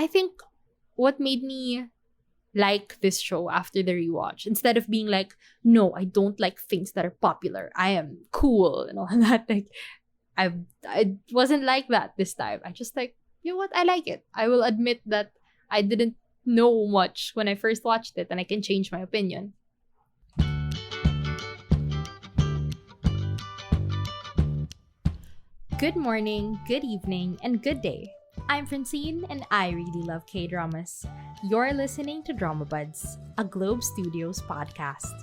I think what made me like this show after the rewatch, instead of being like, no, I don't like things that are popular, I am cool and all that, like I wasn't like that this time. I just like, you know what, I like it. I will admit that I didn't know much when I first watched it, and I can change my opinion. Good morning, good evening, and good day. I'm Francine, and I really love Kdramas. You're listening to Dramabuds, a Globe Studios podcast.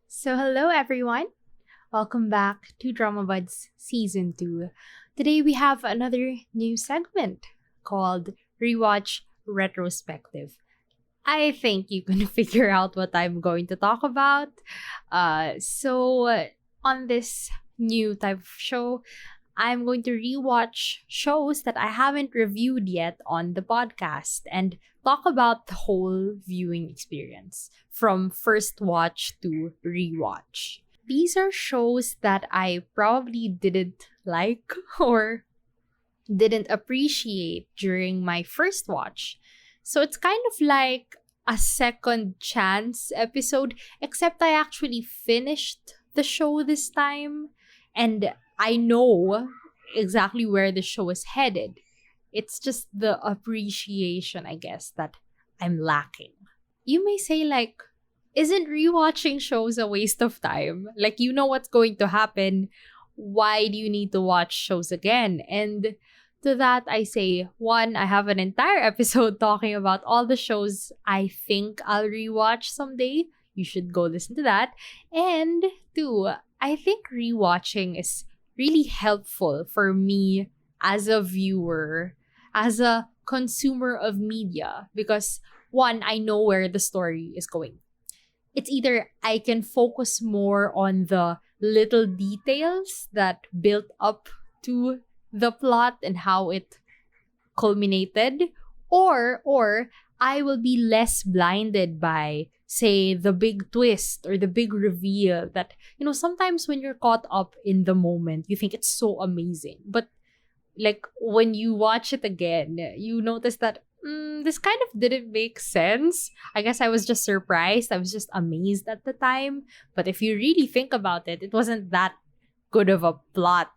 So hello everyone. Welcome back to Dramabuds Season 2. Today we have another new segment called Rewatch Retrospective. I think you can figure out what I'm going to talk about. So on this new type of show, I'm going to rewatch shows that I haven't reviewed yet on the podcast and talk about the whole viewing experience from first watch to rewatch. These are shows that I probably didn't like or didn't appreciate during my first watch. So it's kind of like a second chance episode, except I actually finished the show this time and I know exactly where the show is headed. It's just the appreciation, I guess, that I'm lacking. You may say, like, isn't rewatching shows a waste of time? Like, you know what's going to happen. Why do you need to watch shows again? And to that, I say, one, I have an entire episode talking about all the shows I think I'll rewatch someday. You should go listen to that. And two, I think rewatching is really helpful for me as a viewer, as a consumer of media, because one, I know where the story is going. It's either I can focus more on the little details that built up to the plot and how it culminated, or I will be less blinded by, say, the big twist or the big reveal that, sometimes when you're caught up in the moment, you think it's so amazing. But like when you watch it again, you notice that this kind of didn't make sense. I guess I was just surprised. I was just amazed at the time. But if you really think about it, it wasn't that good of a plot.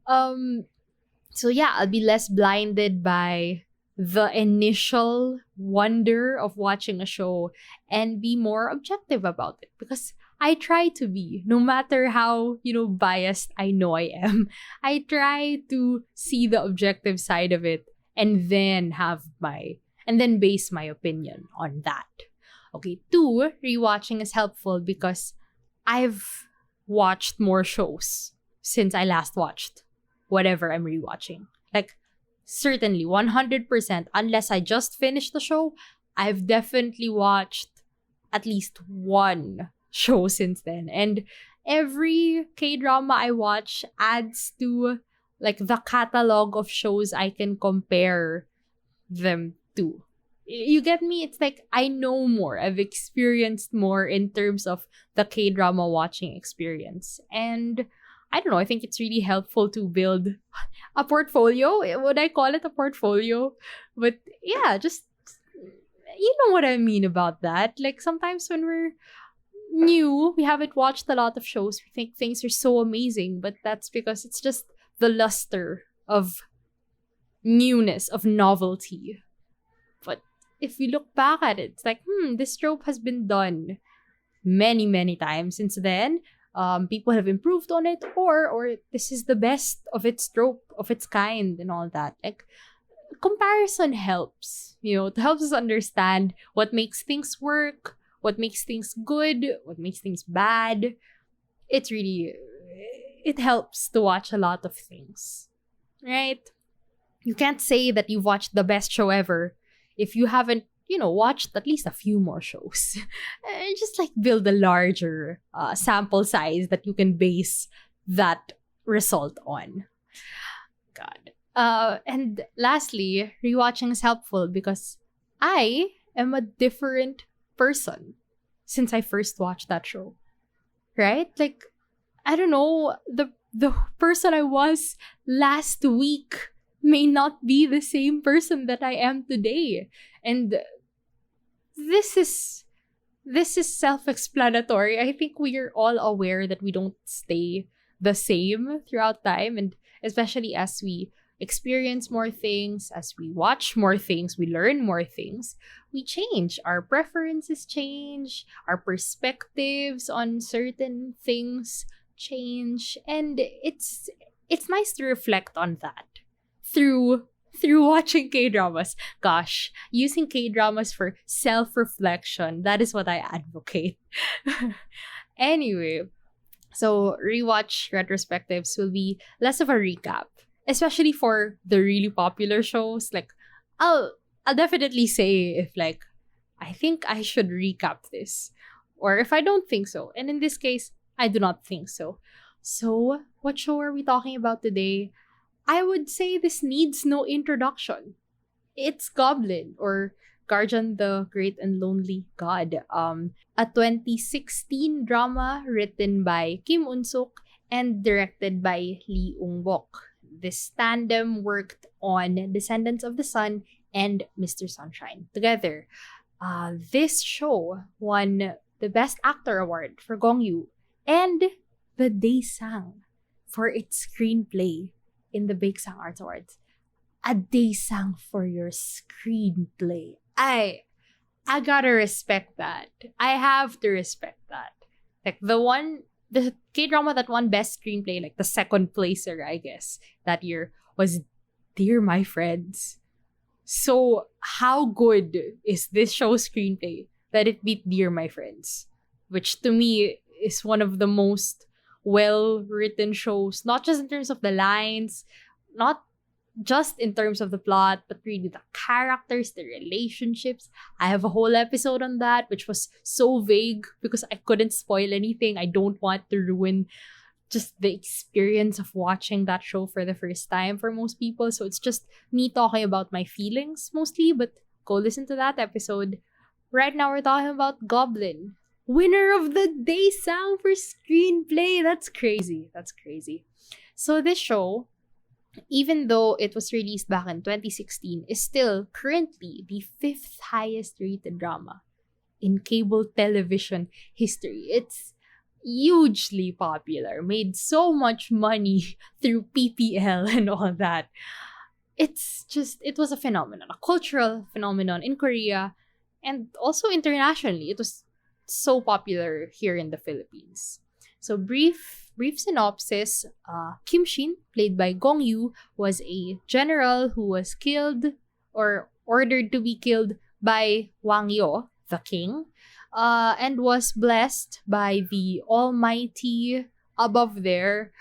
So yeah, I'll be less blinded by the initial wonder of watching a show and be more objective about it, because I try to be, no matter how, biased I know I am. I try to see the objective side of it and then base my opinion on that. Okay, two, rewatching is helpful because I've watched more shows since I last watched whatever I'm rewatching. Like, certainly, 100%, unless I just finished the show, I've definitely watched at least one show since then. And every K-drama I watch adds to, like, the catalog of shows I can compare them to. You get me? It's like, I know more. I've experienced more in terms of the K-drama watching experience. And I don't know, I think it's really helpful to build a portfolio. Would I call it a portfolio? But yeah, just, you know what I mean about that. Like, sometimes when we're new, we haven't watched a lot of shows, we think things are so amazing, but that's because it's just the luster of newness, of novelty. But if we look back at it, it's like, this trope has been done many, many times since then. People have improved on it, or this is the best of its trope, of its kind, and all that. Like, comparison helps. It helps us understand what makes things work, what makes things good, what makes things bad. It helps to watch a lot of things, right? You can't say that you've watched the best show ever if you haven't watched at least a few more shows. And just like build a larger sample size that you can base that result on. God. And lastly, rewatching is helpful because I am a different person since I first watched that show. Right? Like, I don't know, the the person I was last week may not be the same person that I am today. And this is self-explanatory. I think we are all aware that we don't stay the same throughout time, and especially as we experience more things, as we watch more things, we learn more things, we change. Our preferences change, our perspectives on certain things change, and it's nice to reflect on that through watching K-dramas. Gosh, using K-dramas for self-reflection, that is what I advocate. Anyway, so rewatch retrospectives will be less of a recap, especially for the really popular shows. Like, I'll definitely say if like I think I should recap this, or if I don't think so. And in this case, I do not think so. So, what show are we talking about today? I would say this needs no introduction. It's Goblin, or Guardian the Great and Lonely God. A 2016 drama written by Kim Un-suk and directed by Lee Ung-bok. This tandem worked on Descendants of the Sun and Mr. Sunshine together. This show won the Best Actor Award for Gong Yoo and the Daesang for its screenplay in the Baeksang Arts Awards. A Daesang for your screenplay. I gotta respect that. I have to respect that. Like the K-drama that won Best Screenplay, like the second placer, I guess, that year was Dear My Friends. So how good is this show's screenplay that it beat Dear My Friends? Which to me is one of the most well-written shows, not just in terms of the lines, not just in terms of the plot, but really the characters, the relationships. I have a whole episode on that, which was so vague because I couldn't spoil anything. I don't want to ruin just the experience of watching that show for the first time for most people. So it's just me talking about my feelings mostly, but go listen to that episode. Right now we're talking about Goblin, winner of the Daesang for screenplay. That's crazy. So this show, even though it was released back in 2016, is still currently the 5th highest rated drama in cable television history. It's hugely popular, made so much money through PPL and all that. It was a phenomenon, a cultural phenomenon in Korea and also internationally. It was so popular here in the Philippines. So brief synopsis, Kim Shin, played by Gong Yoo, was a general who was killed or ordered to be killed by Wang Yo, the king, and was blessed by the almighty above there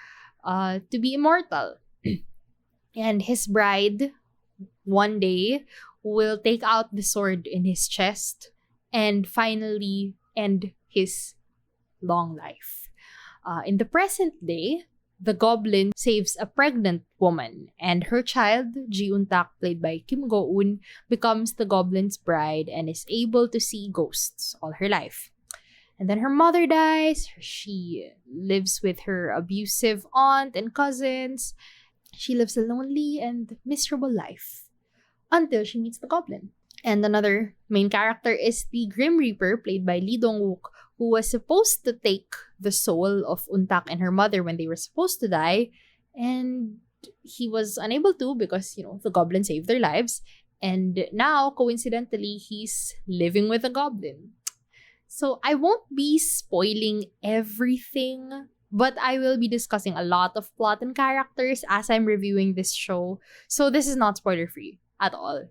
to be immortal. And his bride, one day, will take out the sword in his chest and finally end his long life. In the present day, the Goblin saves a pregnant woman, and her child, Ji Un-tak, played by Kim Go-eun, becomes the Goblin's bride and is able to see ghosts all her life. And then her mother dies. She lives with her abusive aunt and cousins. She lives a lonely and miserable life until she meets the Goblin. And another main character is the Grim Reaper, played by Lee Dong-wook, who was supposed to take the soul of Un-tak and her mother when they were supposed to die. And he was unable to because, the Goblin saved their lives. And now, coincidentally, he's living with a Goblin. So I won't be spoiling everything, but I will be discussing a lot of plot and characters as I'm reviewing this show. So this is not spoiler-free at all.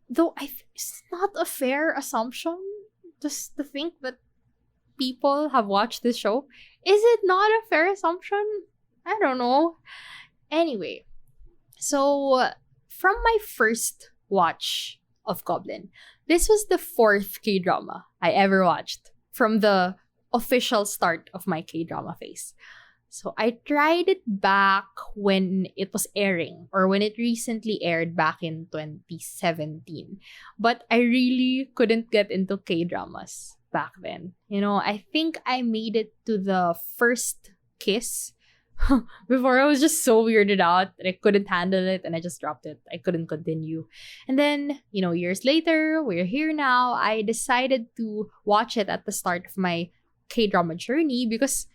Though it's not a fair assumption just to think that people have watched this show. Is it not a fair assumption? I don't know. Anyway, so from my first watch of Goblin, this was the 4th K-drama I ever watched from the official start of my K-drama phase. So I tried it back when it was airing, or when it recently aired back in 2017. But I really couldn't get into K-dramas back then. I think I made it to the first kiss Before I was just so weirded out that I couldn't handle it and I just dropped it. I couldn't continue. And then, years later, we're here now. I decided to watch it at the start of my K-drama journey because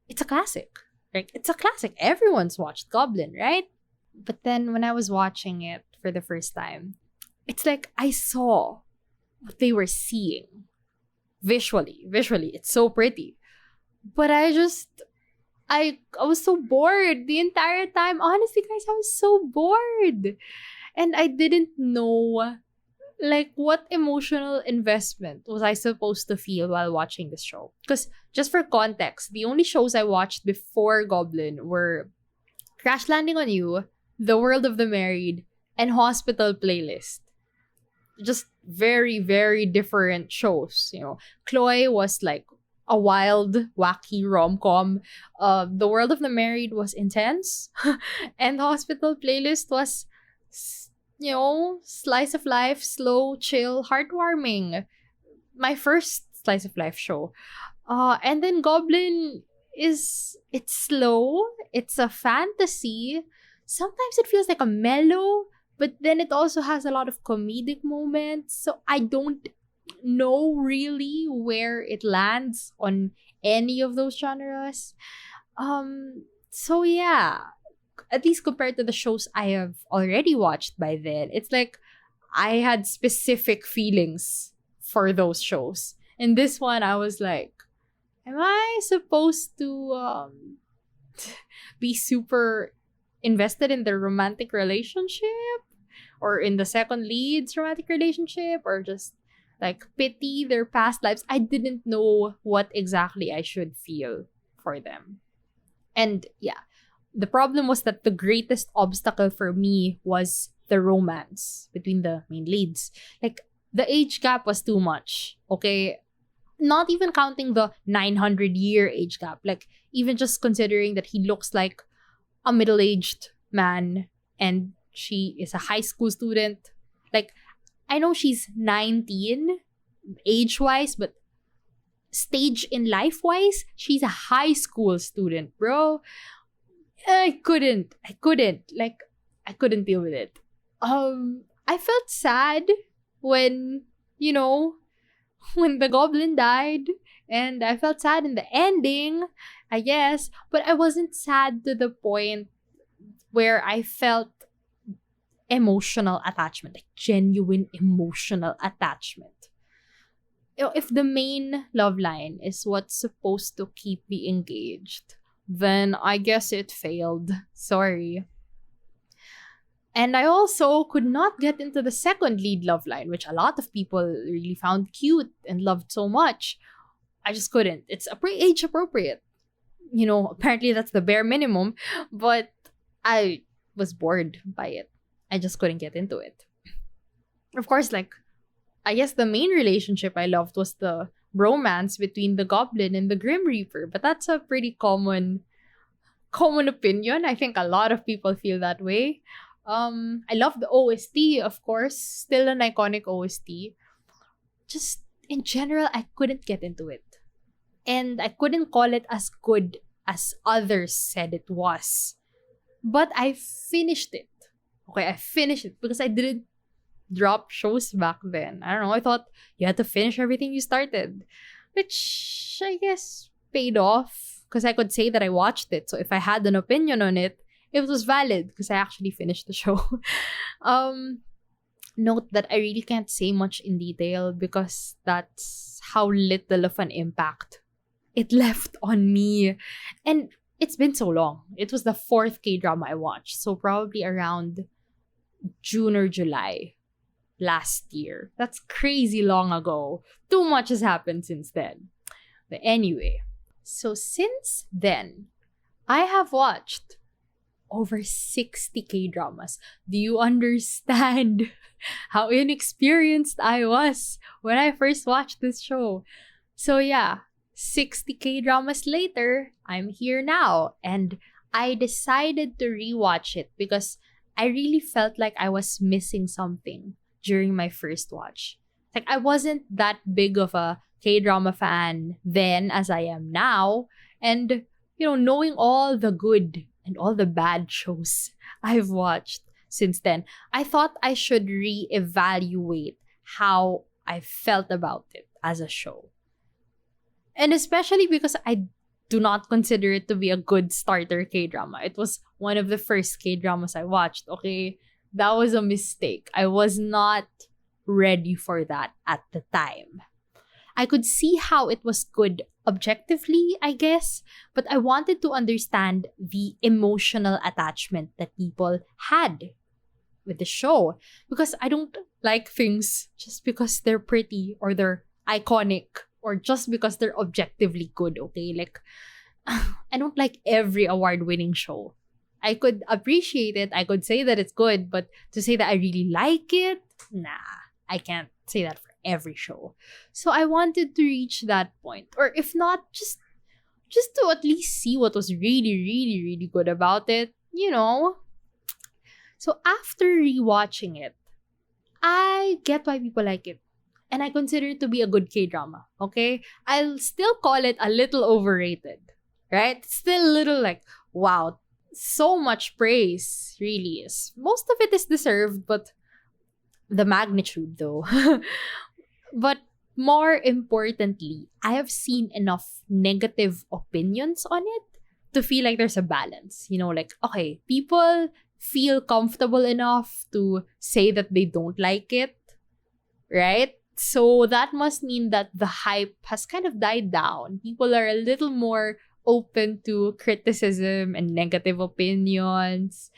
it's a classic. Like, it's a classic. Everyone's watched Goblin, right? But then when I was watching it for the first time, it's like I saw what they were seeing visually. It's so pretty. But I was so bored the entire time. Honestly, guys, I was so bored. And I didn't know, like, what emotional investment was I supposed to feel while watching this show. Because, just for context, the only shows I watched before Goblin were Crash Landing on You, The World of the Married, and Hospital Playlist. Just very, very different shows. Chloe was like a wild, wacky rom-com. The World of the Married was intense. And Hospital Playlist was, slice of life, slow, chill, heartwarming. My first slice of life show. And then Goblin it's slow. It's a fantasy. Sometimes it feels like a mellow, but then it also has a lot of comedic moments. So I don't know really where it lands on any of those genres. So yeah, at least compared to the shows I have already watched by then, it's like I had specific feelings for those shows. In this one, I was like, am I supposed to be super invested in the romantic relationship? Or in the second lead's romantic relationship? Or just like pity their past lives? I didn't know what exactly I should feel for them. And yeah, the problem was that the greatest obstacle for me was the romance between the main leads. Like, the age gap was too much, okay? Not even counting the 900-year age gap. Like, even just considering that he looks like a middle-aged man and she is a high school student. Like, I know she's 19 age-wise, but stage in life-wise, she's a high school student, bro. I couldn't. Like, I couldn't deal with it. I felt sad when, when the goblin died. And I felt sad in the ending, I guess. But I wasn't sad to the point where I felt emotional attachment, like genuine emotional attachment. If the main love line is what's supposed to keep me engaged, then I guess it failed. Sorry. And I also could not get into the second lead love line, which a lot of people really found cute and loved so much. I just couldn't. It's age appropriate. Apparently that's the bare minimum, but I was bored by it. I just couldn't get into it. Of course, like, I guess the main relationship I loved was the romance between the Goblin and the Grim Reaper, but that's a pretty common opinion. I think a lot of people feel that way. I love the OST, of course, still an iconic OST. Just in general, I couldn't get into it. And I couldn't call it as good as others said it was. But I finished it. Okay, I finished it because I didn't drop shows back then. I don't know, I thought you had to finish everything you started. Which I guess paid off because I could say that I watched it. So if I had an opinion on it, it was valid because I actually finished the show. Note that I really can't say much in detail because that's how little of an impact it left on me. And it's been so long. It was the 4th K-drama I watched. So probably around June or July last year. That's crazy long ago. Too much has happened since then. But anyway, so since then, I have watched over 60 K-dramas. Do you understand how inexperienced I was when I first watched this show? So yeah, 60 K-dramas later, I'm here now. And I decided to rewatch it because I really felt like I was missing something during my first watch. Like, I wasn't that big of a K-drama fan then as I am now. And knowing all the good and all the bad shows I've watched since then, I thought I should reevaluate how I felt about it as a show. And especially because I do not consider it to be a good starter K-drama. It was one of the first K-dramas I watched, okay? That was a mistake. I was not ready for that at the time. I could see how it was good objectively, I guess, but I wanted to understand the emotional attachment that people had with the show, because I don't like things just because they're pretty or they're iconic or just because they're objectively good, okay? Like, I don't like every award-winning show. I could appreciate it, I could say that it's good, but to say that I really like it, nah, I can't say that for every show. So I wanted to reach that point, or if not, just to at least see what was really, really, really good about it, So after rewatching it, I get why people like it. And I consider it to be a good K-drama, okay? I'll still call it a little overrated, right? Still a little like, wow, so much praise, really is. Most of it is deserved, but the magnitude though. But more importantly, I have seen enough negative opinions on it to feel like there's a balance. Like, okay, people feel comfortable enough to say that they don't like it, right? So that must mean that the hype has kind of died down. People are a little more open to criticism and negative opinions.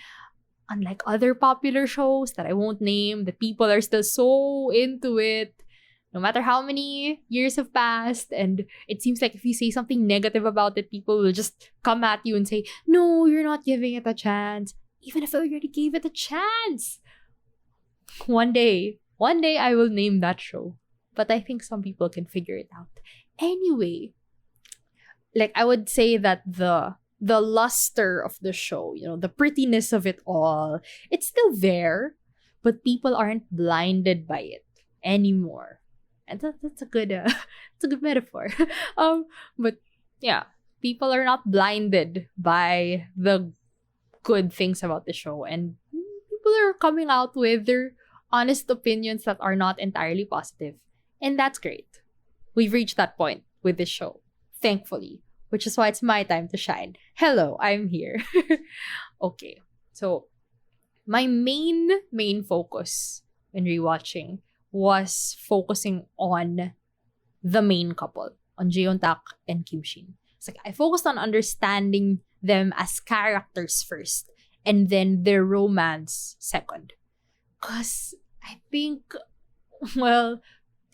Unlike other popular shows that I won't name, the people are still so into it. No matter how many years have passed, and it seems like if you say something negative about it, people will just come at you and say, no, you're not giving it a chance. Even if I already gave it a chance. One day I will name that show. But I think some people can figure it out. Anyway, like I would say that the luster of the show, the prettiness of it all, it's still there, but people aren't blinded by it anymore. And that's a good it's a good metaphor. But yeah, people are not blinded by the good things about the show, and people are coming out with their honest opinions that are not entirely positive. And that's great. We've reached that point with this show, thankfully, which is why it's my time to shine. Hello, I'm here. Okay, so my main focus when rewatching was focusing on the main couple, on Jeon-tak and Kim Shin. It's like I focused on understanding them as characters first, and then their romance second. Because I think, well,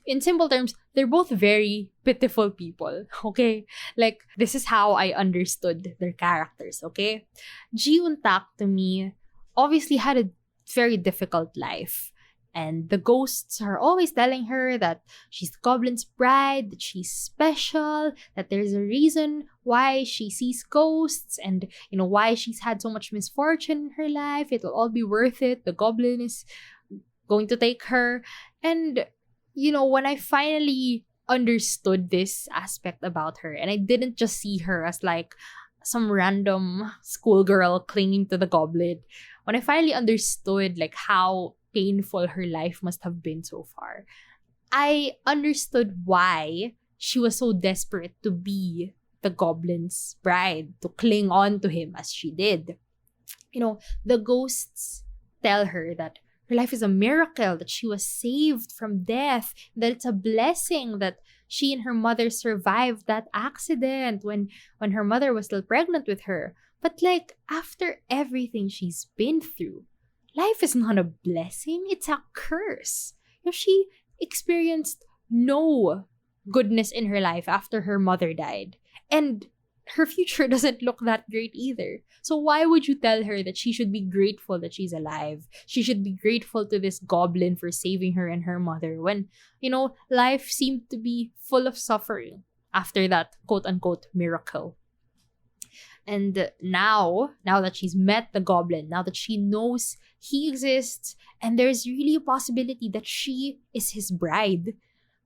in simple terms, they're both very pitiful people, okay? Like, this is how I understood their characters, okay? Jeon-tak, to me, obviously had a very difficult life. And the ghosts are always telling her that she's the Goblin's bride, that she's special, that there's a reason why she sees ghosts, and, why she's had so much misfortune in her life. It'll all be worth it. The Goblin is going to take her. And, when I finally understood this aspect about her, and I didn't just see her as like some random schoolgirl clinging to the Goblin, when I finally understood like how painful her life must have been so far, I understood why she was so desperate to be the Goblin's bride, to cling on to him as she did. The ghosts tell her that her life is a miracle, that she was saved from death, that it's a blessing that she and her mother survived that accident when her mother was still pregnant with her. But like, after everything she's been through, life is not a blessing, it's a curse. She experienced no goodness in her life after her mother died. And her future doesn't look that great either. So why would you tell her that she should be grateful that she's alive? She should be grateful to this Goblin for saving her and her mother when, life seemed to be full of suffering after that quote-unquote miracle. And now that she's met the Goblin, now that she knows he exists, and there's really a possibility that she is his bride,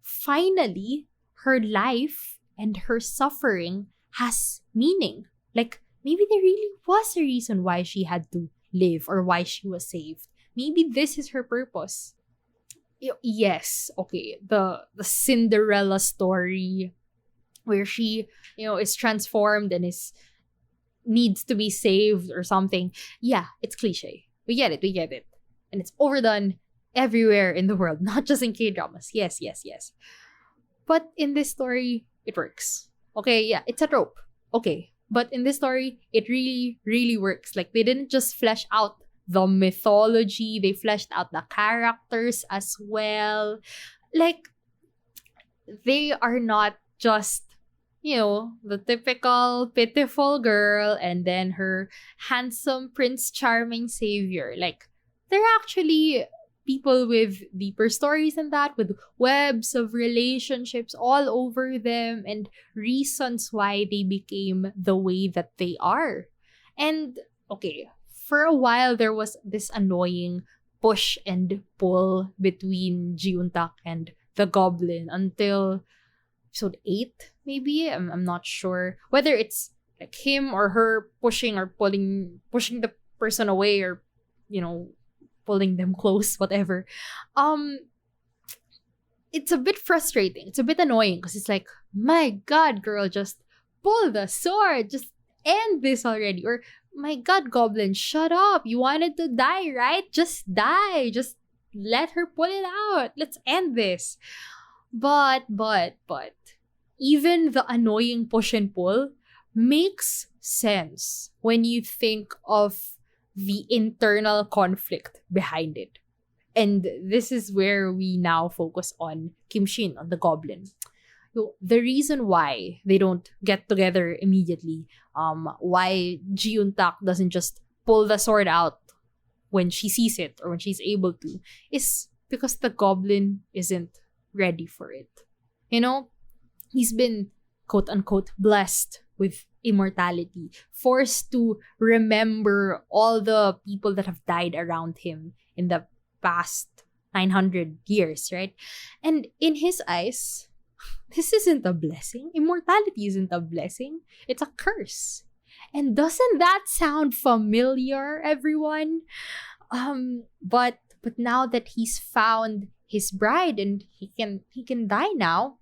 finally, her life and her suffering has meaning. Like, maybe there really was a reason why she had to live or why she was saved. Maybe this is her purpose. Yes, okay. The Cinderella story where she, is transformed and is needs to be saved or something. Yeah, it's cliche. We get it. And it's overdone everywhere in the world, not just in K-dramas. Yes, yes, yes. But in this story, it works. Okay, yeah, it's a trope. Okay. But in this story, it really, really works. Like, they didn't just flesh out the mythology, they fleshed out the characters as well. Like, they are not just, the typical pitiful girl and then her handsome Prince Charming savior. Like, they're actually people with deeper stories than that, with webs of relationships all over them and reasons why they became the way that they are. And, okay, for a while there was this annoying push and pull between Jiuntak and the Goblin until episode 8, maybe. I'm not sure whether it's like him or her pushing or pushing the person away, or pulling them close, whatever. It's a bit frustrating. It's a bit annoying because it's like, my God, girl, just pull the sword. Just end this already. Or, my God, Goblin, shut up. You wanted to die, right? Just die. Just let her pull it out. Let's end this. But, even the annoying push and pull makes sense when you think of the internal conflict behind it. And this is where we now focus on Kim Shin, on the Goblin. The reason why they don't get together immediately, why Jiuntak doesn't just pull the sword out when she sees it or when she's able to, is because the Goblin isn't ready for it. He's been quote unquote blessed with immortality, forced to remember all the people that have died around him in the past 900 years, right? And in his eyes, this isn't a blessing. Immortality isn't a blessing. It's a curse. And doesn't that sound familiar, everyone? But now that he's found his bride and he can die now,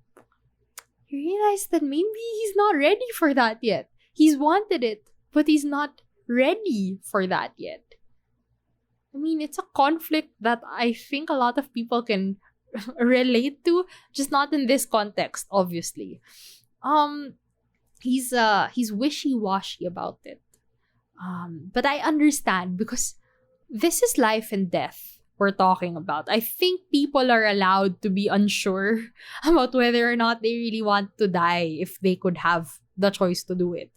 you realize that maybe he's not ready for that yet. He's wanted it, but he's not ready for that yet. I mean, it's a conflict that I think a lot of people can relate to, just not in this context, obviously. He's wishy-washy about it. But I understand, because this is life and death we're talking about. I think people are allowed to be unsure about whether or not they really want to die if they could have the choice to do it.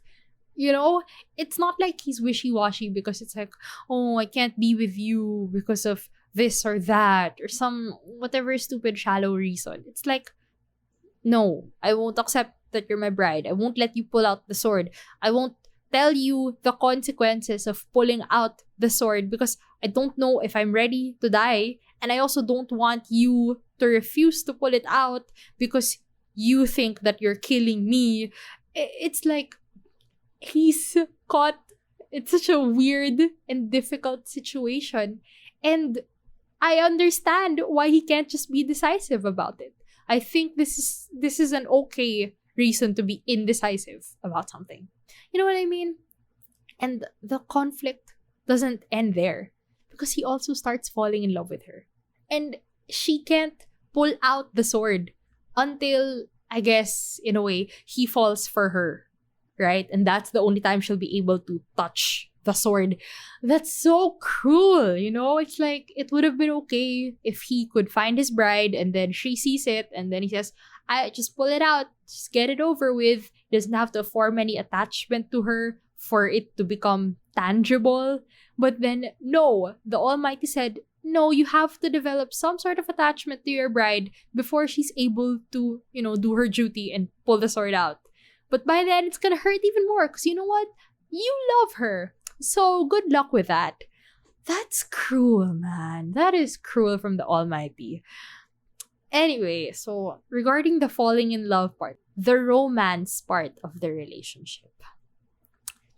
It's not like he's wishy-washy because it's like, oh, I can't be with you because of this or that or some whatever stupid shallow reason. It's like, no, I won't accept that you're my bride. I won't let you pull out the sword. I won't tell you the consequences of pulling out the sword because I don't know if I'm ready to die, and I also don't want you to refuse to pull it out because you think that you're killing me. It's like he's caught. It's such a weird and difficult situation, and I understand why he can't just be decisive about it. I think this is an okay reason to be indecisive about something. You know what I mean? And the conflict doesn't end there, because he also starts falling in love with her. And she can't pull out the sword until, I guess, in a way, he falls for her, right? And that's the only time she'll be able to touch the sword. That's so cruel, It's like, it would have been okay if he could find his bride and then she sees it and then he says, I just pull it out, just get it over with. He doesn't have to form any attachment to her for it to become tangible. But then, no, the Almighty said, no, you have to develop some sort of attachment to your bride before she's able to, do her duty and pull the sword out. But by then, it's gonna hurt even more, because you know what? You love her. So good luck with that. That's cruel, man. That is cruel from the Almighty. Anyway, so regarding the falling in love part, the romance part of the relationship.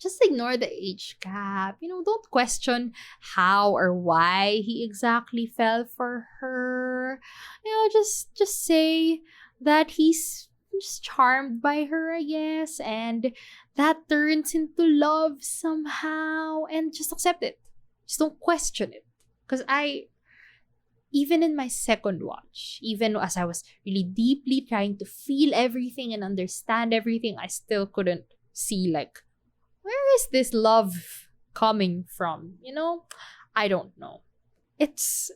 just ignore the age gap. Don't question how or why he exactly fell for her. Just say that he's just charmed by her, I guess, and that turns into love somehow, and just accept it. Just don't question it. Because even in my second watch, even as I was really deeply trying to feel everything and understand everything, I still couldn't see, like, where is this love coming from? I don't know. It's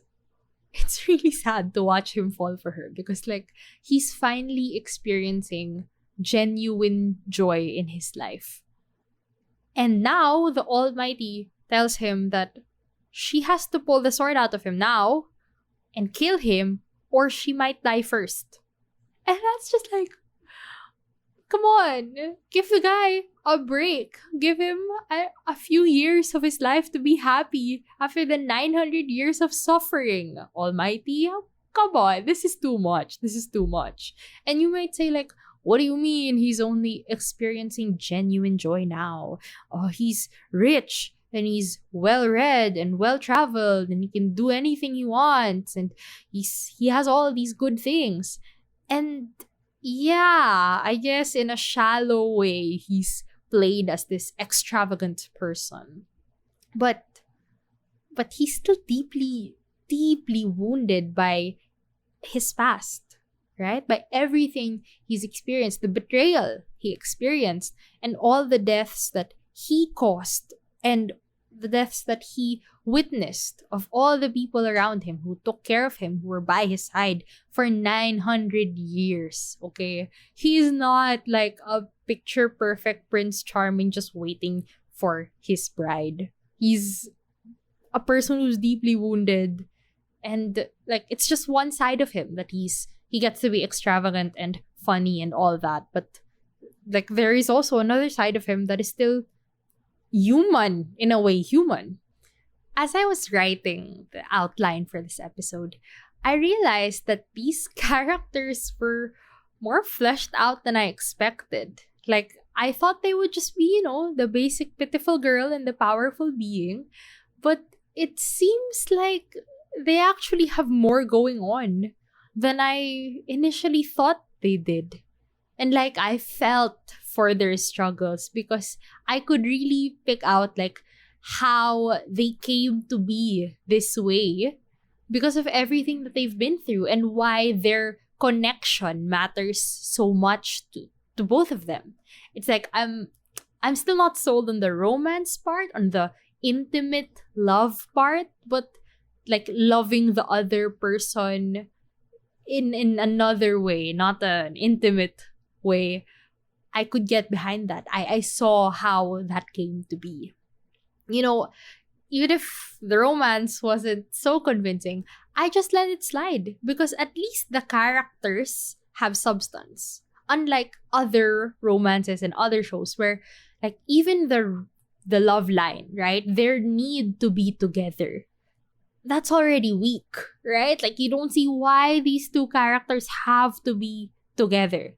really sad to watch him fall for her because, like, he's finally experiencing genuine joy in his life. And now the Almighty tells him that she has to pull the sword out of him now and kill him, or she might die first. And that's just like, come on, give the guy a break. Give him a few years of his life to be happy after the 900 years of suffering. Almighty, come on, this is too much. This is too much. And you might say, like, what do you mean he's only experiencing genuine joy now? He's rich and he's well-read and well-traveled and he can do anything he wants and he has all these good things. And yeah, I guess in a shallow way, he's played as this extravagant person. But he's still deeply, deeply wounded by his past, right? By everything he's experienced, the betrayal he experienced, and all the deaths that he caused, and the deaths that he witnessed of all the people around him who took care of him, who were by his side for 900 years, okay? He's not like a picture-perfect Prince Charming just waiting for his bride. He's a person who's deeply wounded, and like it's just one side of him that he gets to be extravagant and funny and all that, but like there is also another side of him that is still human, in a way, human. As I was writing the outline for this episode, I realized that these characters were more fleshed out than I expected. Like, I thought they would just be, the basic pitiful girl and the powerful being, but it seems like they actually have more going on than I initially thought they did. And like, I felt for their struggles because I could really pick out like how they came to be this way because of everything that they've been through and why their connection matters so much to both of them. It's like I'm still not sold on the romance part, on the intimate love part, but like loving the other person in another way, not an intimate way. I could get behind that. I saw how that came to be. Even if the romance wasn't so convincing, I just let it slide because at least the characters have substance. Unlike other romances and other shows where like even the love line, right? Their need to be together, that's already weak, right? Like you don't see why these two characters have to be together.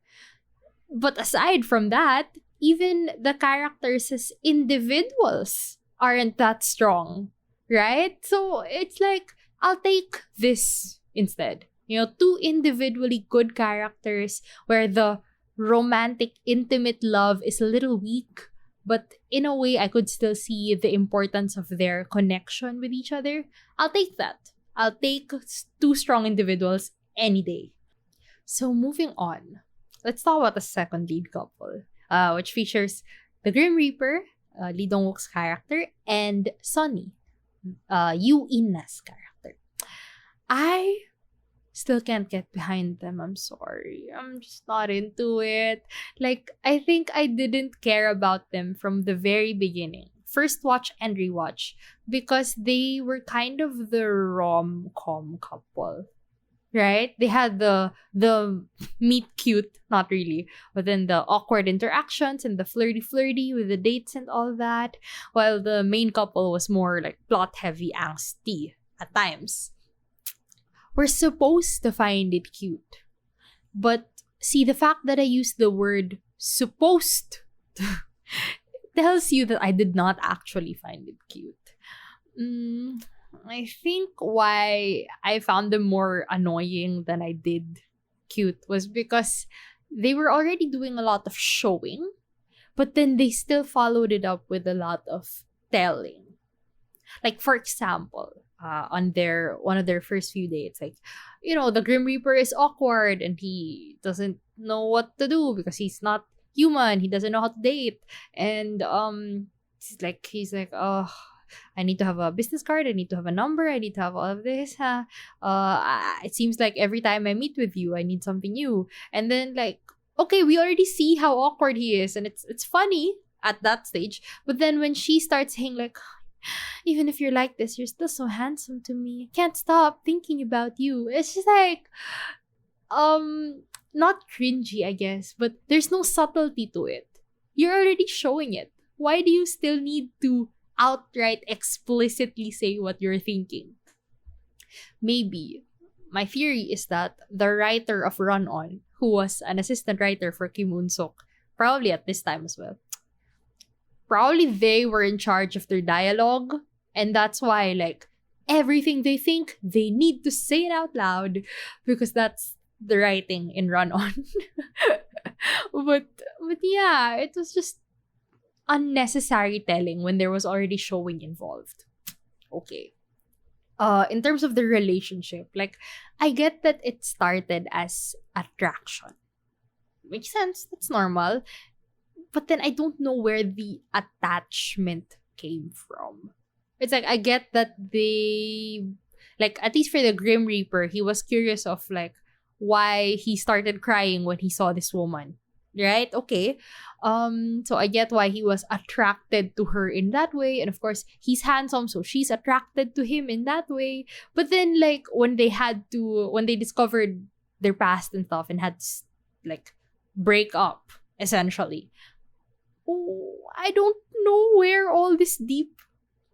But aside from that, even the characters as individuals aren't that strong, right? So it's like, I'll take this instead. Two individually good characters where the romantic, intimate love is a little weak, but in a way, I could still see the importance of their connection with each other. I'll take that. I'll take two strong individuals any day. So moving on, let's talk about the second lead couple, which features the Grim Reaper, Lee Dong-wook's character, and Sunny, Yoo In-na's character. I still can't get behind them. I'm sorry. I'm just not into it. Like, I think I didn't care about them from the very beginning. First watch and rewatch. Because they were kind of the rom-com couple. Right? They had the meet cute, not really, but then the awkward interactions and the flirty with the dates and all that. While the main couple was more like plot-heavy, angsty at times. We're supposed to find it cute. But see, the fact that I used the word supposed tells you that I did not actually find it cute. I think why I found them more annoying than I did cute was because they were already doing a lot of showing, but then they still followed it up with a lot of telling. Like, for example, on their one of their first few dates, like, the Grim Reaper is awkward and he doesn't know what to do because he's not human. He doesn't know how to date, and he's like, oh, I need to have a business card. I need to have a number. I need to have all of this. It seems like every time I meet with you, I need something new. And then, like, okay, we already see how awkward he is, and it's funny at that stage. But then when she starts saying, like, even if you're like this, you're still so handsome to me. I can't stop thinking about you. It's just like, not cringy, I guess, but there's no subtlety to it. You're already showing it. Why do you still need to outright explicitly say what you're thinking? Maybe my theory is that the writer of Run On, who was an assistant writer for Kim Un-suk, probably at this time as well, probably they were in charge of their dialogue, and that's why, like, everything they think, they need to say it out loud because that's the writing in Run On. but yeah, it was just unnecessary telling when there was already showing involved. Okay. In terms of the relationship, like, I get that it started as attraction. Makes sense. That's normal. But then I don't know where the attachment came from. It's like, I get that they, like, at least for the Grim Reaper, he was curious of, like, why he started crying when he saw this woman. Right? Okay. So I get why he was attracted to her in that way. And of course, he's handsome, so she's attracted to him in that way. But then, like, when they discovered their past and stuff and had to, like, break up, essentially. Oh, I don't know where all this deep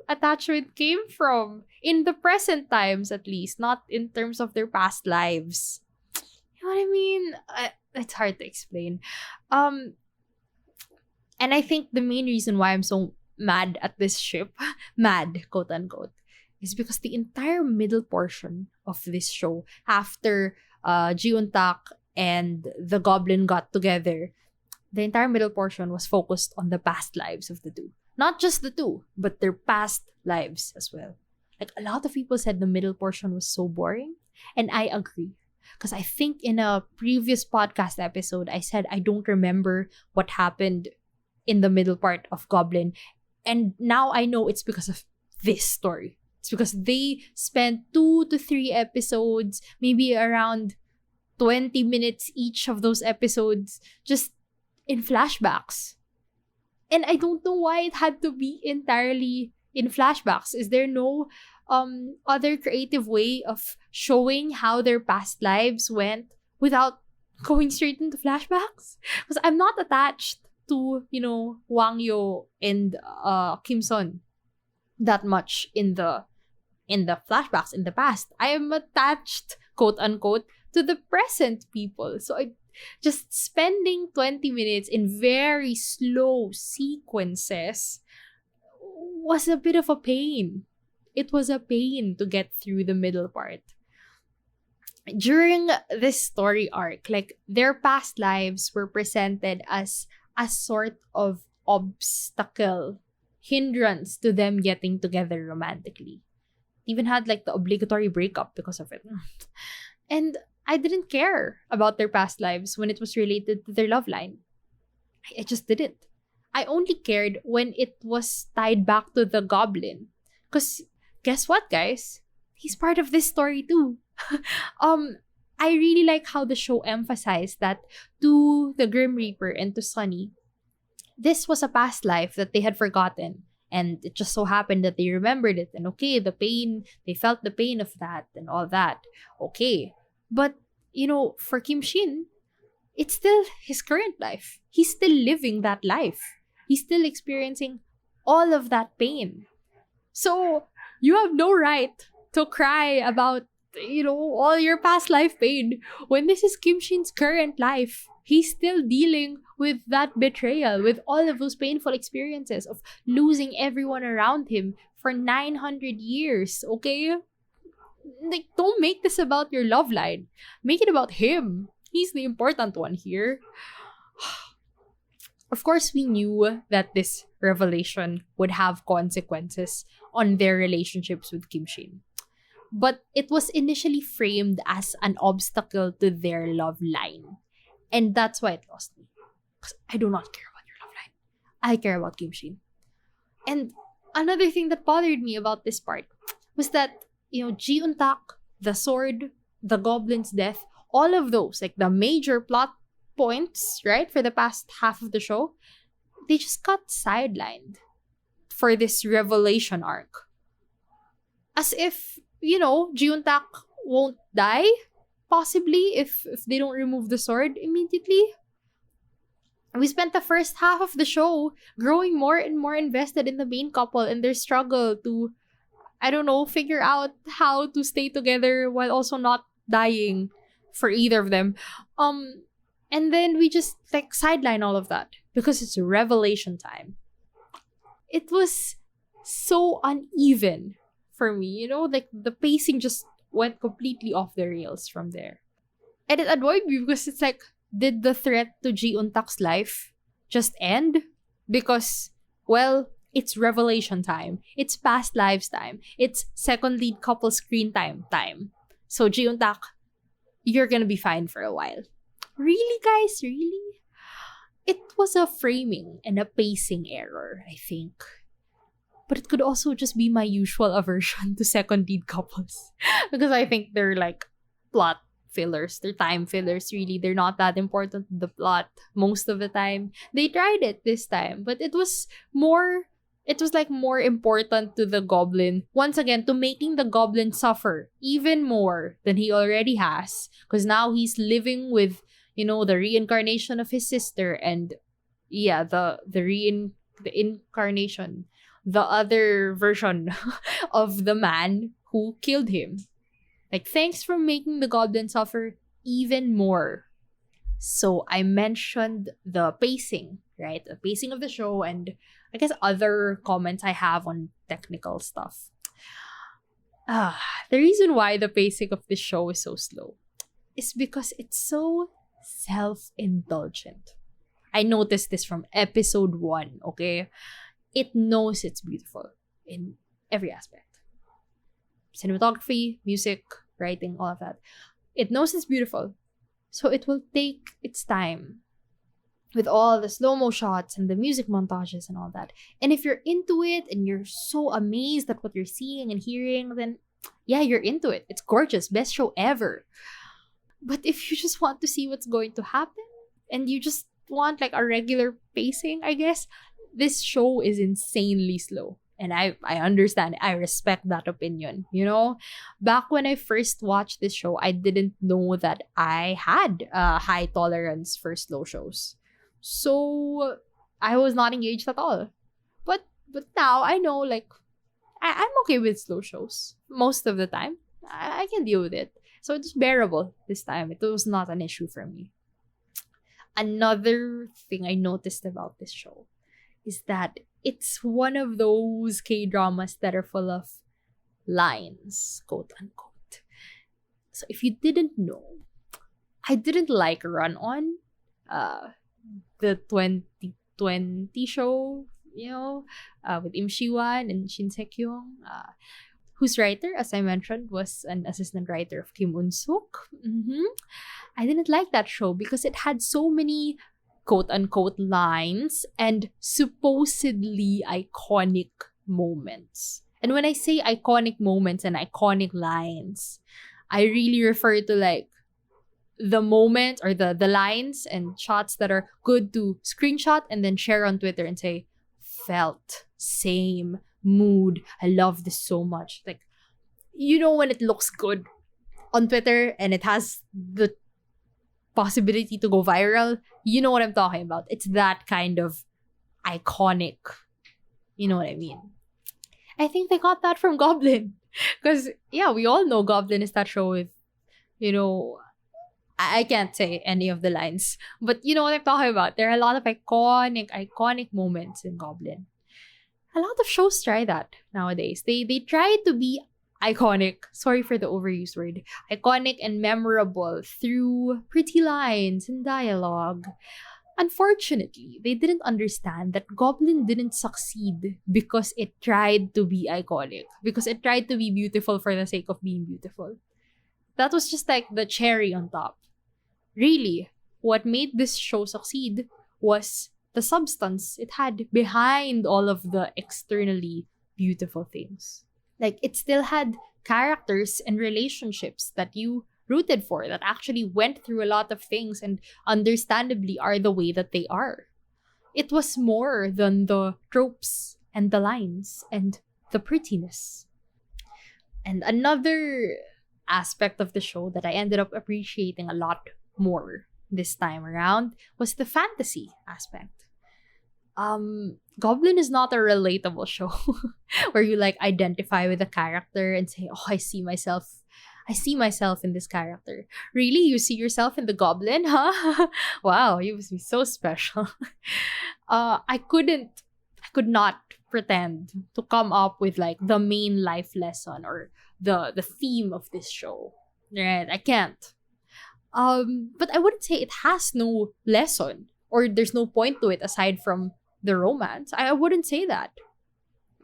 attachment came from. In the present times, at least. Not in terms of their past lives. You know what I mean? It's hard to explain. And I think the main reason why I'm so mad at this ship, mad, quote unquote, is because the entire middle portion of this show, after Ji-un-tak and the Goblin got together, the entire middle portion was focused on the past lives of the two. Not just the two, but their past lives as well. Like, a lot of people said the middle portion was so boring, and I agree. Because I think in a previous podcast episode, I said I don't remember what happened in the middle part of Goblin. And now I know it's because of this story. It's because they spent 2 to 3 episodes, maybe around 20 minutes each of those episodes, just in flashbacks. And I don't know why it had to be entirely in flashbacks. Is there no other creative way of showing how their past lives went without going straight into flashbacks? Because I'm not attached to, Wang Yo and Kim Son that much in the flashbacks in the past. I am attached, quote unquote, to the present people. So I just spending 20 minutes in very slow sequences was a bit of a pain. It was a pain to get through the middle part. During this story arc, like, their past lives were presented as a sort of obstacle, hindrance to them getting together romantically. Even had, like, the obligatory breakup because of it. And I didn't care about their past lives when it was related to their love line. I just didn't. I only cared when it was tied back to the Goblin. Because guess what, guys? He's part of this story too. I really like how the show emphasized that to the Grim Reaper and to Sunny, this was a past life that they had forgotten. And it just so happened that they remembered it. And okay, the pain, they felt the pain of that and all that. Okay. But, for Kim Shin, it's still his current life. He's still living that life. He's still experiencing all of that pain. So, you have no right to cry about, all your past life pain when this is Kim Shin's current life. he's still dealing with that betrayal, with all of those painful experiences of losing everyone around him for 900 years, okay? Like, don't make this about your love line. Make it about him. He's the important one here. Of course, we knew that this revelation would have consequences on their relationships with Kim Shin. But it was initially framed as an obstacle to their love line. And that's why it lost me. Because I do not care about your love line. I care about Kim Shin. And another thing that bothered me about this part was that, Ji Untak, the sword, the goblin's death, all of those, like the major plot points, right, for the past half of the show, they just got sidelined for this revelation arc. As if, Ji Untak won't die, possibly, if they don't remove the sword immediately. We spent the first half of the show growing more and more invested in the main couple and their struggle to, figure out how to stay together while also not dying for either of them. And then we just sideline all of that because it's revelation time. It was so uneven for me, the pacing just went completely off the rails from there. And it annoyed me because it's did the threat to Ji Untak's life just end? Because, well, it's revelation time. It's past lives time. It's second lead couple screen time. So Ji Untak, you're gonna be fine for a while. Really, guys? Really? It was a framing and a pacing error, I think. But it could also just be my usual aversion to second lead couples. Because I think they're plot fillers. They're time fillers, really. They're not that important to the plot most of the time. They tried it this time, but it was more important to the Goblin. Once again, to making the Goblin suffer even more than he already has. Because now he's living with, the reincarnation of his sister and, the incarnation, the other version of the man who killed him. Thanks for making the Goblin suffer even more. So I mentioned the pacing, right? The pacing of the show and I guess other comments I have on technical stuff. The reason why the pacing of this show is so slow is because it's so self-indulgent. I noticed this from episode 1, okay? It knows it's beautiful in every aspect. Cinematography, music, writing, all of that. It knows it's beautiful. So it will take its time with all the slow-mo shots and the music montages and all that. And if you're into it and you're so amazed at what you're seeing and hearing, then yeah, you're into it. It's gorgeous. Best show ever. But if you just want to see what's going to happen and you just want a regular pacing, I guess, this show is insanely slow. And I understand. I respect that opinion. Back when I first watched this show, I didn't know that I had a high tolerance for slow shows. So I was not engaged at all. But now I know, I'm okay with slow shows most of the time. I can deal with it. So it's bearable this time. It was not an issue for me. Another thing I noticed about this show is that it's one of those K-dramas that are full of lines, quote unquote. So if you didn't know, I didn't like Run On, the 2020 show, with Im Shi-wan and Shin Se-kyung, whose writer, as I mentioned, was an assistant writer of Kim Un-suk. I didn't like that show because it had so many quote-unquote lines and supposedly iconic moments. And when I say iconic moments and iconic lines, I really refer to the moments or the lines and shots that are good to screenshot and then share on Twitter and say, felt, same, mood, I love this so much. When it looks good on Twitter and it has the possibility to go viral, you know what I'm talking about. It's that kind of iconic. You know what I mean? I think they got that from Goblin. Because, we all know Goblin is that show with, I can't say any of the lines, but you know what I'm talking about. There are a lot of iconic moments in Goblin. A lot of shows try that nowadays. They try to be iconic. Sorry for the overused word. Iconic and memorable through pretty lines and dialogue. Unfortunately, they didn't understand that Goblin didn't succeed because it tried to be iconic, because it tried to be beautiful for the sake of being beautiful. That was just like the cherry on top. Really, what made this show succeed was the substance it had behind all of the externally beautiful things. Like, it still had characters and relationships that you rooted for, that actually went through a lot of things and understandably are the way that they are. It was more than the tropes and the lines and the prettiness. And another aspect of the show that I ended up appreciating a lot more this time around was the fantasy aspect. Goblin is not a relatable show where you like identify with a character and say, "Oh, I see myself in this character." Really? You see yourself in the Goblin, huh? Wow, you must be so special. I could not pretend to come up with like the main life lesson or the theme of this show. Right? I can't. But I wouldn't say it has no lesson or there's no point to it aside from the romance. I wouldn't say that.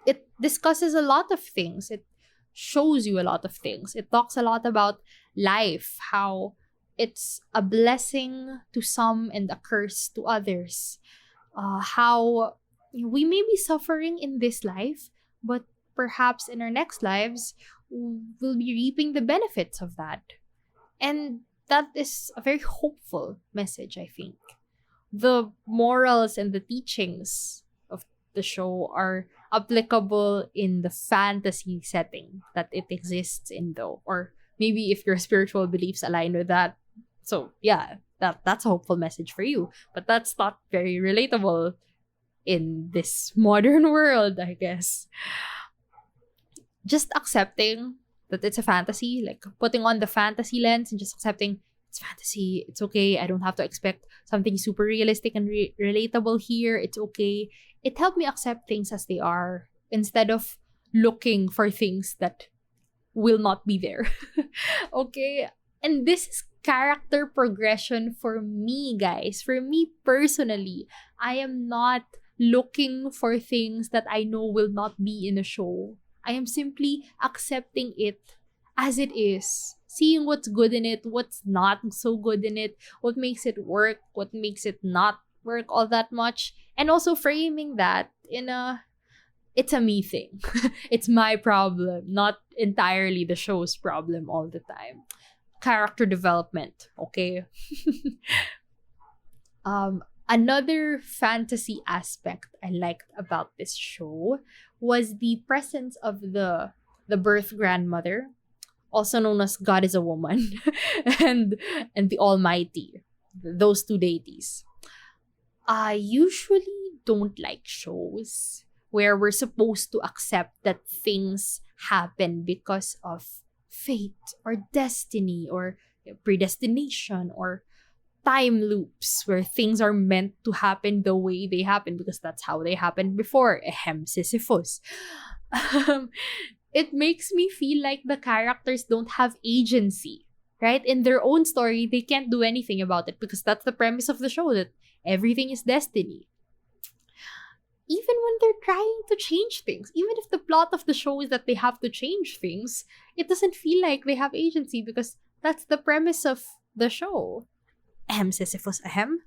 It discusses a lot of things. It shows you a lot of things. It talks a lot about life, how it's a blessing to some and a curse to others. How we may be suffering in this life, but perhaps in our next lives, we'll be reaping the benefits of that. And that is a very hopeful message, I think. The morals and the teachings of the show are applicable in the fantasy setting that it exists in, though. Or maybe if your spiritual beliefs align with that. So yeah, that's a hopeful message for you. But that's not very relatable in this modern world, I guess. Just accepting that it's a fantasy, like putting on the fantasy lens and just accepting it's fantasy, it's okay, I don't have to expect something super realistic and relatable here, it's okay. It helped me accept things as they are instead of looking for things that will not be there. Okay? And this is character progression for me, guys. For me personally, I am not looking for things that I know will not be in a show. I am simply accepting it as it is. Seeing what's good in it, what's not so good in it, what makes it work, what makes it not work all that much. And also framing that in it's a me thing. It's my problem, not entirely the show's problem all the time. Character development, okay? Another fantasy aspect I liked about this show was the presence of the birth grandmother, also known as God is a woman, and the Almighty, those two deities. I usually don't like shows where we're supposed to accept that things happen because of fate or destiny or predestination or time loops where things are meant to happen the way they happen because that's how they happened before. Ahem, Sisyphus. It makes me feel like the characters don't have agency, right? In their own story, they can't do anything about it because that's the premise of the show, that everything is destiny. Even when they're trying to change things, even if the plot of the show is that they have to change things, it doesn't feel like they have agency because that's the premise of the show. Ahem, Sisyphus, ahem.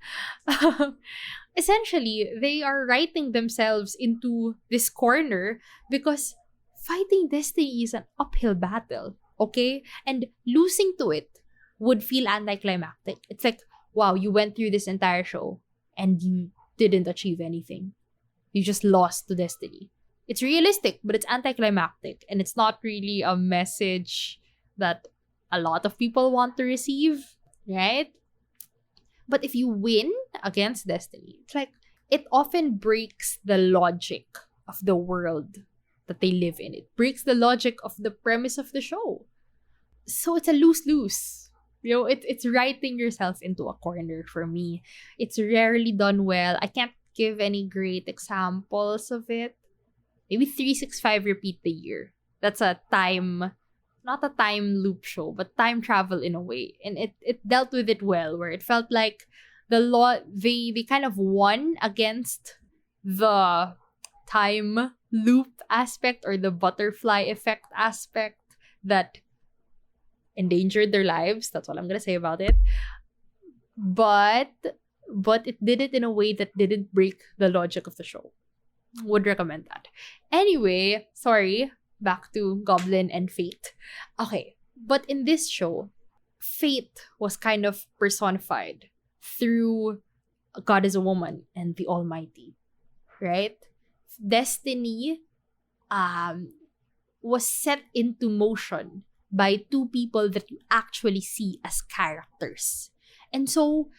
Essentially, they are writing themselves into this corner because fighting destiny is an uphill battle, okay? And losing to it would feel anticlimactic. It's like, wow, you went through this entire show and you didn't achieve anything. You just lost to destiny. It's realistic, but it's anticlimactic. And it's not really a message that a lot of people want to receive, right? But if you win against destiny, it's like, it often breaks the logic of the world that they live in. It breaks the logic of the premise of the show. So it's a lose-lose. It's writing yourself into a corner for me. It's rarely done well. I can't give any great examples of it. Maybe 365 repeat the year. That's a time, not a time loop show, but time travel in a way. And it dealt with it well, where it felt like the law, they kind of won against the time loop aspect or the butterfly effect aspect that endangered their lives. That's all I'm gonna say about it. But it did it in a way that didn't break the logic of the show. Would recommend that. Anyway, sorry, back to Goblin and Fate. Okay, but in this show, Fate was kind of personified through God is a woman and the Almighty, right? Destiny was set into motion by two people that you actually see as characters. And so,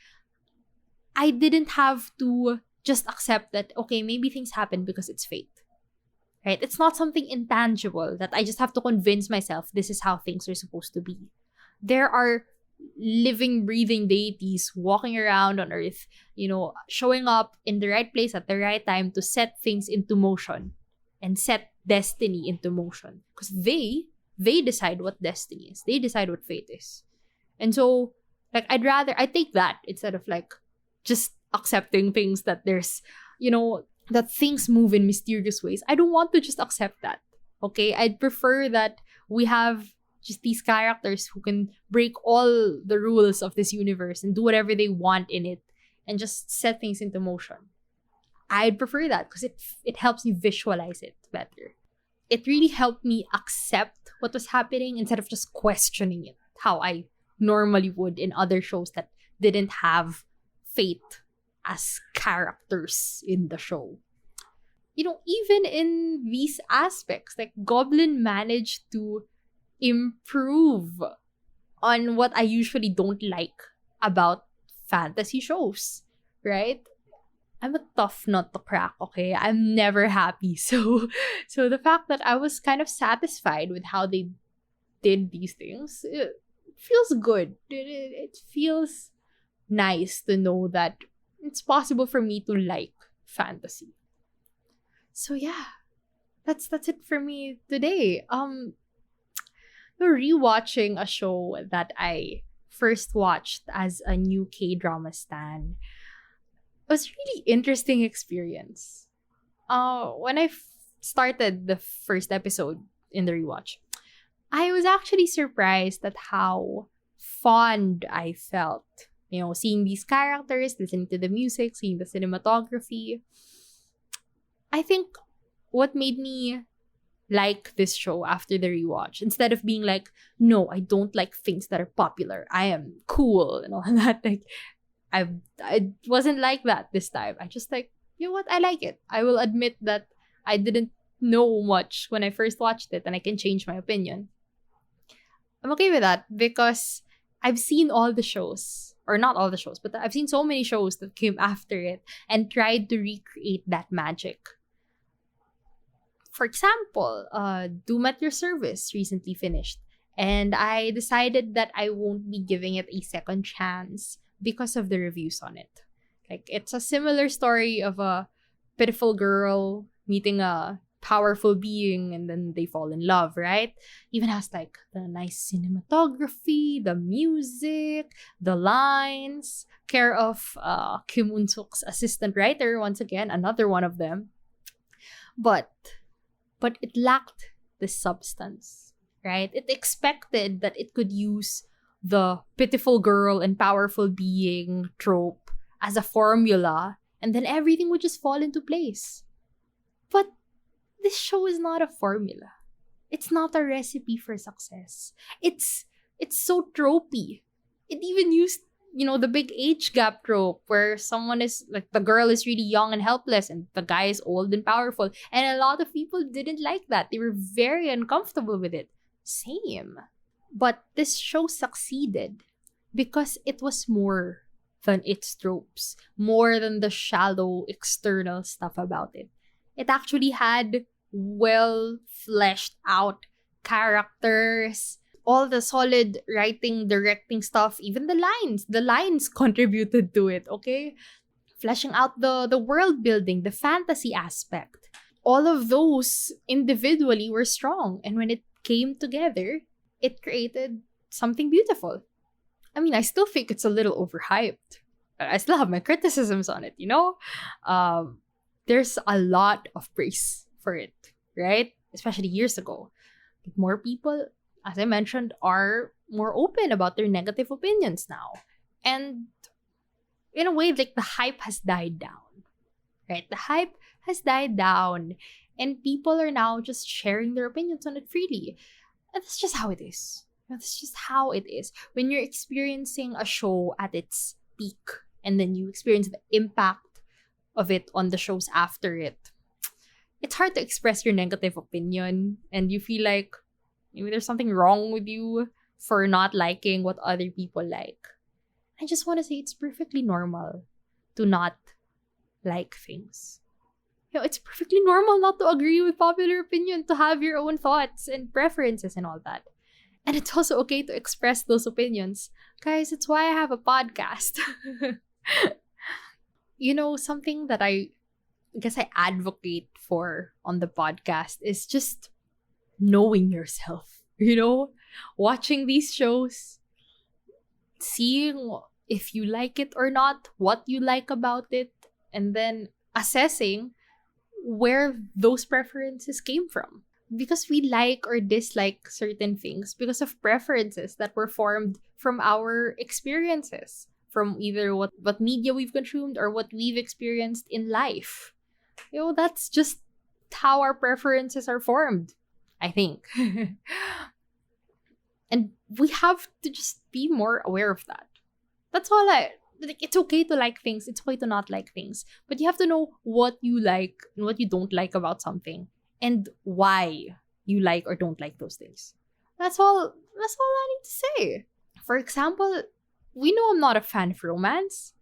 I didn't have to just accept that, okay, maybe things happen because it's fate. Right? It's not something intangible that I just have to convince myself this is how things are supposed to be. There are living, breathing deities walking around on Earth, showing up in the right place at the right time to set things into motion and set destiny into motion. Because they decide what destiny is. They decide what fate is. And so, I take that instead of just accepting things that there's, that things move in mysterious ways. I don't want to just accept that. Okay? I'd prefer that we have just these characters who can break all the rules of this universe and do whatever they want in it and just set things into motion. I'd prefer that because it helps me visualize it better. It really helped me accept what was happening instead of just questioning it, how I normally would in other shows that didn't have fate as characters in the show. Even in these aspects, Goblin managed to improve on what I usually don't like about fantasy shows, right? I'm a tough nut to crack, okay? I'm never happy. So the fact that I was kind of satisfied with how they did these things, it feels good. It feels nice to know that it's possible for me to like fantasy. So yeah, that's it for me today. Rewatching a show that I first watched as a new K-drama stan was really interesting experience. When I started the first episode in the rewatch, I was actually surprised at how fond I felt. Seeing these characters, listening to the music, seeing the cinematography. I think what made me like this show after the rewatch, instead of being like, no, I don't like things that are popular, I am cool and all that, I wasn't like that this time. I just you know what, I like it. I will admit that I didn't know much when I first watched it and I can change my opinion. I'm okay with that because I've seen all the shows, or not all the shows, but I've seen so many shows that came after it and tried to recreate that magic. For example, Doom at Your Service recently finished, and I decided that I won't be giving it a second chance because of the reviews on it. It's a similar story of a pitiful girl meeting a powerful being and then they fall in love, right? Even has the nice cinematography, the music, the lines, care of Kim Un-suk's assistant writer, once again, another one of them. But it lacked the substance, right? It expected that it could use the pitiful girl and powerful being trope as a formula and then everything would just fall into place. But this show is not a formula. It's not a recipe for success. It's so tropey. It even used, the big age gap trope where someone is the girl is really young and helpless and the guy is old and powerful. And a lot of people didn't like that. They were very uncomfortable with it. Same. But this show succeeded because it was more than its tropes, more than the shallow external stuff about it. It actually had well fleshed out characters, all the solid writing, directing stuff, even the lines contributed to it, okay? Fleshing out the world building, the fantasy aspect. All of those individually were strong. And when it came together, it created something beautiful. I mean, I still think it's a little overhyped. I still have my criticisms on it, you know? There's a lot of praise for it, right? Especially years ago. But more people, as I mentioned, are more open about their negative opinions now. And in a way, like, the hype has died down, right? The hype has died down. And people are now just sharing their opinions on it freely. And that's just how it is. That's just how it is. When you're experiencing a show at its peak, and then you experience the impact of it on the shows after it, it's hard to express your negative opinion, and you feel like maybe there's something wrong with you for not liking what other people like. I just want to say it's perfectly normal to not like things. You know, it's perfectly normal not to agree with popular opinion, to have your own thoughts and preferences and all that. And it's also okay to express those opinions. Guys, it's why I have a podcast. You know, something that I guess I advocate for on the podcast is just knowing yourself. You know, watching these shows, seeing if you like it or not, what you like about it, and then assessing where those preferences came from. Because we like or dislike certain things because of preferences that were formed from our experiences, from either what media we've consumed or what we've experienced in life. You know, that's just how our preferences are formed, I think. And we have to just be more aware of that. That's all it's okay to like things, it's okay to not like things. But you have to know what you like and what you don't like about something, and why you like or don't like those things. That's all I need to say. For example, we know I'm not a fan of romance,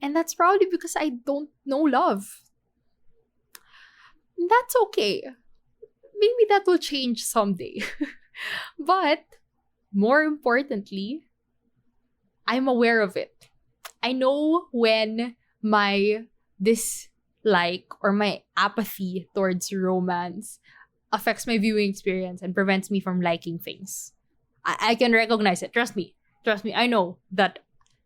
and that's probably because I don't know love. That's okay. Maybe that will change someday. But more importantly, I'm aware of it. I know when my dislike or my apathy towards romance affects my viewing experience and prevents me from liking things. I can recognize it. Trust me. I know that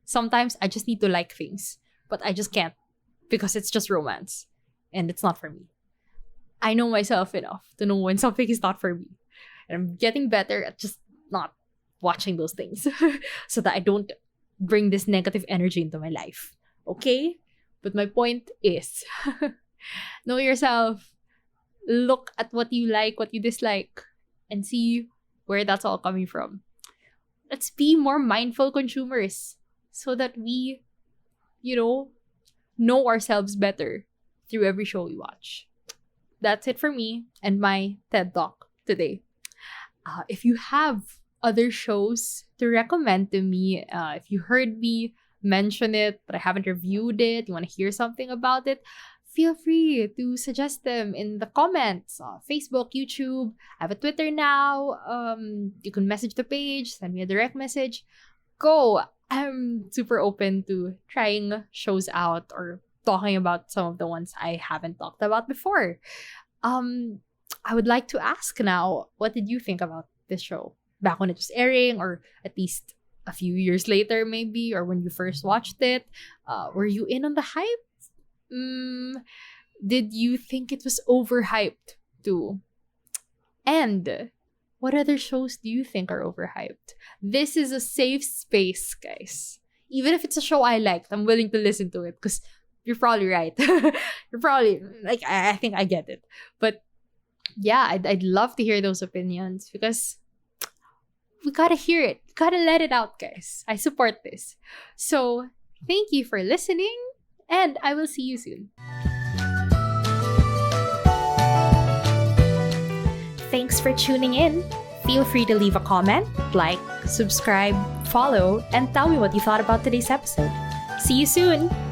sometimes I just need to like things, but I just can't because it's just romance and it's not for me. I know myself enough to know when something is not for me. And I'm getting better at just not watching those things so that I don't bring this negative energy into my life. Okay? But my point is, know yourself, look at what you like, what you dislike, and see where that's all coming from. Let's be more mindful consumers so that we, know ourselves better through every show we watch. That's it for me and my TED Talk today. If you have other shows to recommend to me, if you heard me mention it but I haven't reviewed it, you want to hear something about it, feel free to suggest them in the comments on Facebook, YouTube. I have a Twitter now. You can message the page, send me a direct message. Go. I'm super open to trying shows out or talking about some of the ones I haven't talked about before. I would like to ask now, what did you think about this show? Back when it was airing, or at least a few years later maybe, or when you first watched it? Were you in on the hype? Did you think it was overhyped too? And what other shows do you think are overhyped? This is a safe space, guys. Even if it's a show I liked, I'm willing to listen to it because you're probably right. You're probably like, I think I get it. But yeah, I'd love to hear those opinions because we gotta hear it. We gotta let it out, guys. I support this. So thank you for listening, and I will see you soon. Thanks for tuning in. Feel free to leave a comment, like, subscribe, follow, and tell me what you thought about today's episode. See you soon!